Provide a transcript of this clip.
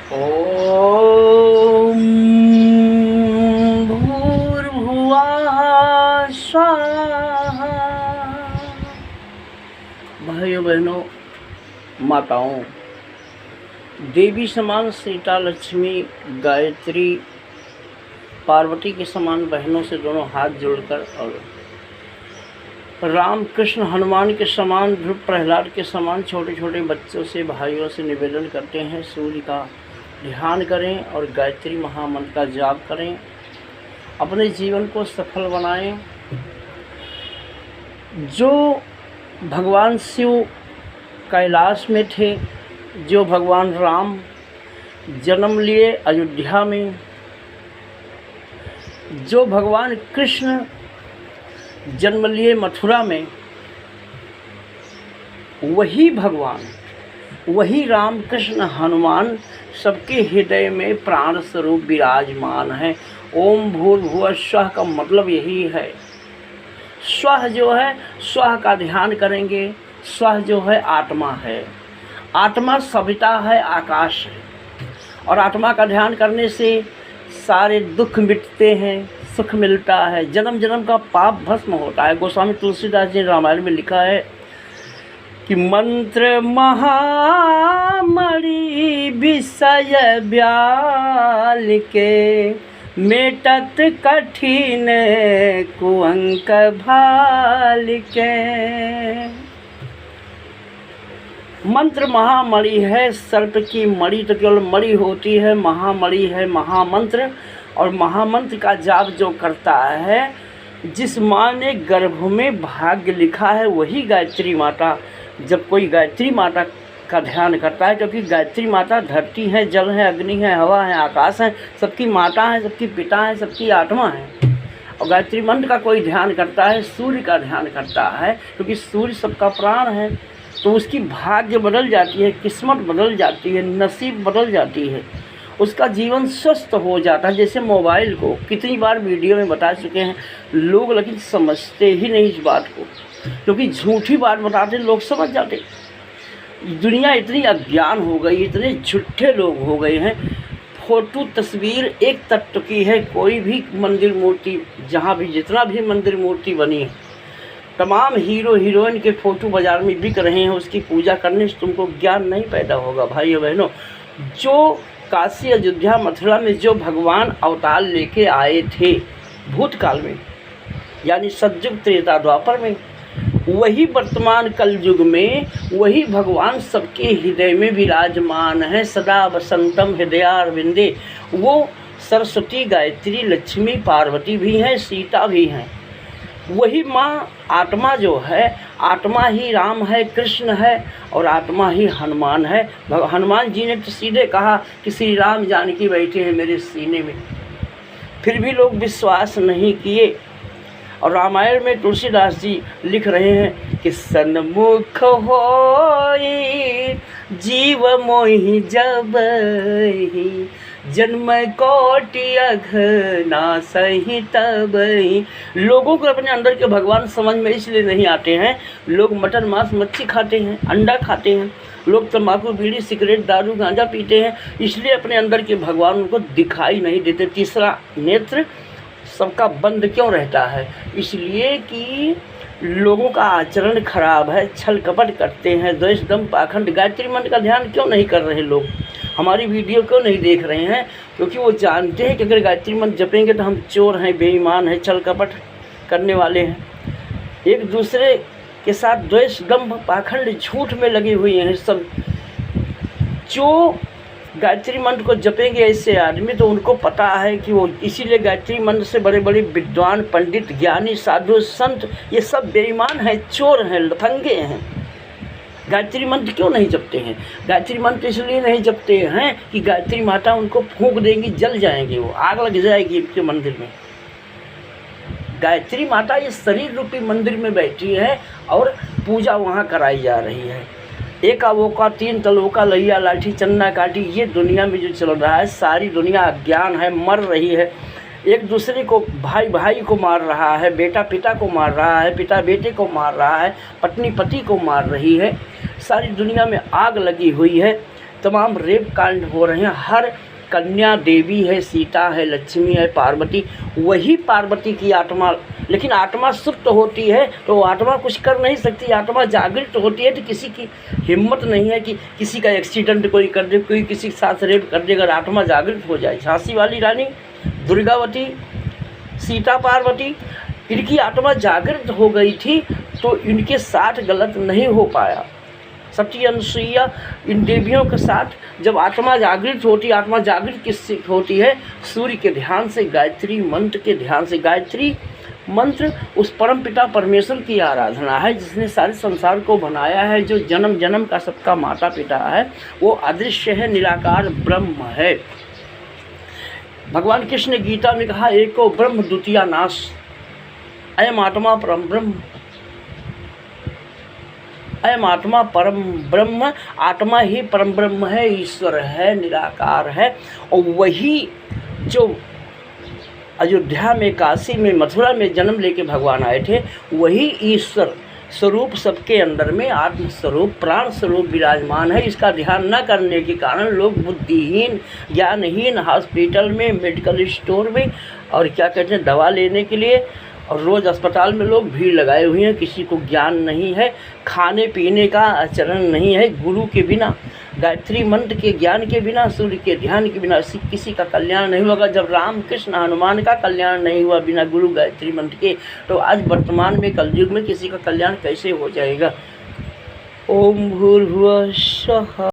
ओम भूर्भुवः स्वाहा। भाइयों बहनों, माताओं, देवी समान सीता लक्ष्मी गायत्री पार्वती के समान बहनों से दोनों हाथ जोड़कर और राम कृष्ण हनुमान के समान ध्रुव प्रहलाद के समान छोटे छोटे बच्चों से भाइयों से निवेदन करते हैं, सूर्य का ध्यान करें और गायत्री महामंत्र का जाप करें, अपने जीवन को सफल बनाएं। जो भगवान शिव कैलाश में थे, जो भगवान राम जन्म लिए अयोध्या में, जो भगवान कृष्ण जन्म लिए मथुरा में, वही भगवान, वही राम कृष्ण हनुमान सबके हृदय में प्राण स्वरूप विराजमान है। ओम भूर्भुवः स्वः का मतलब यही है। स्वः जो है, स्वः का ध्यान करेंगे। स्वः जो है आत्मा है, आत्मा सविता है, आकाश है। और आत्मा का ध्यान करने से सारे दुख मिटते हैं, सुख मिलता है, जन्म जन्म का पाप भस्म होता है। गोस्वामी तुलसीदास जी ने रामायण में लिखा है कि मंत्र महामणि विषय ब्याल के, मेटत कठिन कुअंक भाल के। मंत्र महामणि है, सर्प की मणि तो केवल मणि होती है, महामणि है महामंत्र। और महामंत्र का जाप जो करता है, जिस माँ ने गर्भ में भाग्य लिखा है, वही गायत्री माता। जब कोई गायत्री माता का ध्यान करता है, क्योंकि गायत्री माता धरती है, जल है, अग्नि है, हवा है, आकाश है, सबकी माता है, सबकी पिता है, सबकी आत्मा है। और गायत्री मंत्र का कोई ध्यान करता है, सूर्य का ध्यान करता है, क्योंकि सूर्य सबका प्राण है, तो उसकी भाग्य बदल जाती है, किस्मत बदल जाती है, नसीब बदल जाती है, उसका जीवन स्वस्थ हो जाता है। जैसे मोबाइल को कितनी बार वीडियो में बता चुके हैं लोग, लेकिन समझते ही नहीं इस बात को, क्योंकि झूठी बात बताते लोग समझ जाते। दुनिया इतनी अज्ञान हो गई, इतने झूठे लोग हो गए हैं। फोटो तस्वीर एक तत्व की है। कोई भी मंदिर मूर्ति, जहाँ भी जितना भी मंदिर मूर्ति बनी है, तमाम हीरो हीरोइन के फ़ोटो बाज़ार में बिक रहे हैं। उसकी पूजा करने से तुमको ज्ञान नहीं पैदा होगा। भाइयों बहनों, जो काशी अयोध्या मथुरा में जो भगवान अवतार लेके आए थे भूतकाल में, यानी सतयुग त्रेता द्वापर में, वही वर्तमान कलयुग में वही भगवान सबके हृदय में विराजमान है। सदा वसंतम हृदयारविंदे। वो सरस्वती, गायत्री, लक्ष्मी, पार्वती भी हैं, सीता भी हैं। वही माँ आत्मा जो है, आत्मा ही राम है, कृष्ण है, और आत्मा ही हनुमान है। हनुमान जी ने तो सीधे कहा कि श्री राम जानकी बैठे हैं मेरे सीने में, फिर भी लोग विश्वास नहीं किए। और रामायण में तुलसीदास जी लिख रहे हैं कि सन्मुख होई जीव मोहि जबहि, जन्म कोटि अघना सही तबहि। लोगों को अपने अंदर के भगवान समझ में इसलिए नहीं आते हैं। लोग मटन मांस मच्छी खाते हैं, अंडा खाते हैं, लोग तंबाकू बीड़ी सिगरेट दारू गांजा पीते हैं, इसलिए अपने अंदर के भगवान उनको दिखाई नहीं देते। तीसरा नेत्र सबका बंद क्यों रहता है? इसलिए कि लोगों का आचरण खराब है, छल कपट करते हैं, द्वेष दम पाखंड। गायत्री मंत्र का ध्यान क्यों नहीं कर रहे लोग? हमारी वीडियो क्यों नहीं देख रहे हैं? क्योंकि वो जानते हैं कि अगर गायत्री मंत्र जपेंगे तो हम चोर हैं, बेईमान हैं, छल कपट करने वाले हैं, एक दूसरे के साथ द्वेष दम पाखंड झूठ में लगे हुए हैं सब। जो गायत्री मंत्र को जपेंगे ऐसे आदमी, तो उनको पता है कि वो, इसीलिए गायत्री मंत्र से बड़े बड़े विद्वान, पंडित, ज्ञानी, साधु, संत, ये सब बेईमान हैं, चोर हैं, लफंगे हैं। गायत्री मंत्र क्यों नहीं जपते हैं? गायत्री मंत्र इसलिए नहीं जपते हैं कि गायत्री माता उनको फूंक देंगी, जल जाएंगे, वो आग लग जाएगी इनके मंदिर में। गायत्री माता ये शरीर रूपी मंदिर में बैठी है और पूजा वहाँ कराई जा रही है। एक आवोका तीन तलोका लैया लाठी चन्ना काटी, ये दुनिया में जो चल रहा है, सारी दुनिया अज्ञान है, मर रही है। एक दूसरे को, भाई भाई को मार रहा है, बेटा पिता को मार रहा है, पिता बेटे को मार रहा है, पत्नी पति को मार रही है, सारी दुनिया में आग लगी हुई है। तमाम रेप कांड हो रहे हैं। हर कन्या देवी है, सीता है, लक्ष्मी है, पार्वती, वही पार्वती की आत्मा, लेकिन आत्मा सुप्त होती है तो आत्मा कुछ कर नहीं सकती। आत्मा जागृत होती है तो किसी की हिम्मत नहीं है कि किसी का एक्सीडेंट कोई कर दे, कोई किसी के साथ रेप कर दे। अगर आत्मा जागृत हो जाए, झांसी वाली रानी, दुर्गावती, सीता, पार्वती, इनकी आत्मा जागृत हो गई थी तो इनके साथ गलत नहीं हो पाया। सती, अनुसुईया, इन देवियों के साथ जब आत्मा जागृत होती, आत्मा जागृत किससे होती है? सूर्य के ध्यान से, गायत्री मंत्र के ध्यान से। गायत्री मंत्र उस परम पिता परमेश्वर की आराधना है जिसने सारे संसार को बनाया है, जो जन्म जन्म का सबका माता पिता है, वो अदृश्य है, निराकार ब्रह्म है। भगवान कृष्ण ने गीता में कहा, एको ब्रह्म द्वितीया नाश, अयम आत्मा परम ब्रह्म, अयम आत्मा परम ब्रह्म। आत्मा ही परम ब्रह्म है, ईश्वर है, निराकार है। और वही जो अयोध्या में, काशी में, मथुरा में जन्म लेके भगवान आए थे, वही ईश्वर स्वरूप सबके अंदर में आत्म स्वरूप, प्राण स्वरूप विराजमान है। इसका ध्यान न करने के कारण लोग बुद्धिहीन, ज्ञानहीन, हॉस्पिटल में, मेडिकल स्टोर में और क्या कहते हैं, दवा लेने के लिए, और रोज़ अस्पताल में लोग भीड़ लगाए हुए हैं। किसी को ज्ञान नहीं है, खाने पीने का आचरण नहीं है। गुरु के बिना, गायत्री मंत्र के ज्ञान के बिना, सूर्य के ध्यान के बिना किसी का कल्याण नहीं होगा। जब राम कृष्ण हनुमान का कल्याण नहीं हुआ बिना गुरु गायत्री मंत्र के, तो आज वर्तमान में कलयुग में किसी का कल्याण कैसे हो जाएगा? ओम भूर्भुवः स्वः।